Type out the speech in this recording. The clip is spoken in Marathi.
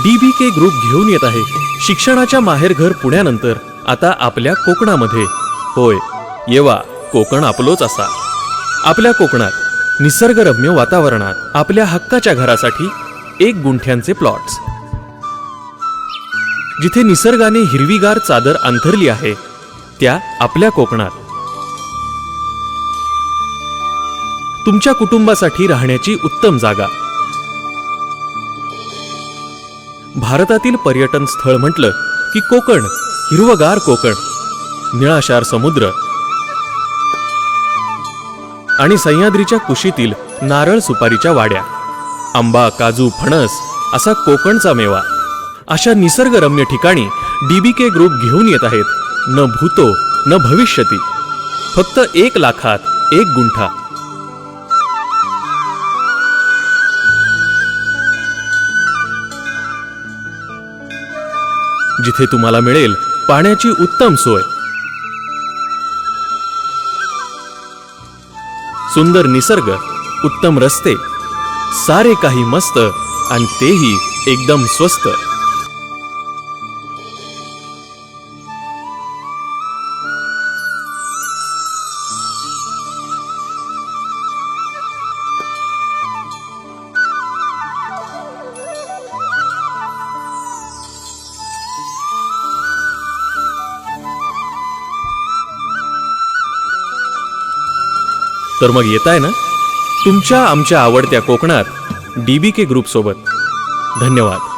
DBK ग्रुप घेऊन येत आहे शिक्षणाच्या माहेरघर पुण्यानंतर आता आपल्या कोकणामध्ये. होय, येवा कोकण आपलोच असा. आपल्या कोकणात निसर्गरम्य वातावरणात आपल्या हक्काच्या घरासाठी 1 गुंठ्यांचे प्लॉट्स, जिथे निसर्गाने हिरवीगार चादर अंथरली आहे, त्या आपल्या कोकणात. तुमच्या कुटुंबासाठी राहण्याची उत्तम जागा. भारतातील पर्यटन स्थळ म्हटलं की कोकण, हिरवगार कोकण, निळाशार समुद्र आणि सह्याद्रीच्या कुशीतील नारळ सुपारीच्या वाड्या, आंबा, काजू, फणस असा कोकणचा मेवा. अशा निसर्गरम्य ठिकाणी DBK ग्रुप घेऊन येत आहेत न भूतो न भविष्यती, फक्त 1 लाखात 1 गुंठा. जिथे तुम्हाला मिळेल पाण्याची उत्तम सोय, सुंदर निसर्ग, उत्तम रस्ते, सारे काही मस्त आणि तेही एकदम स्वस्त. तर मग येताय ना तुमच्या आमच्या आवडत्या कोकणात DBK ग्रुप सोबत. धन्यवाद.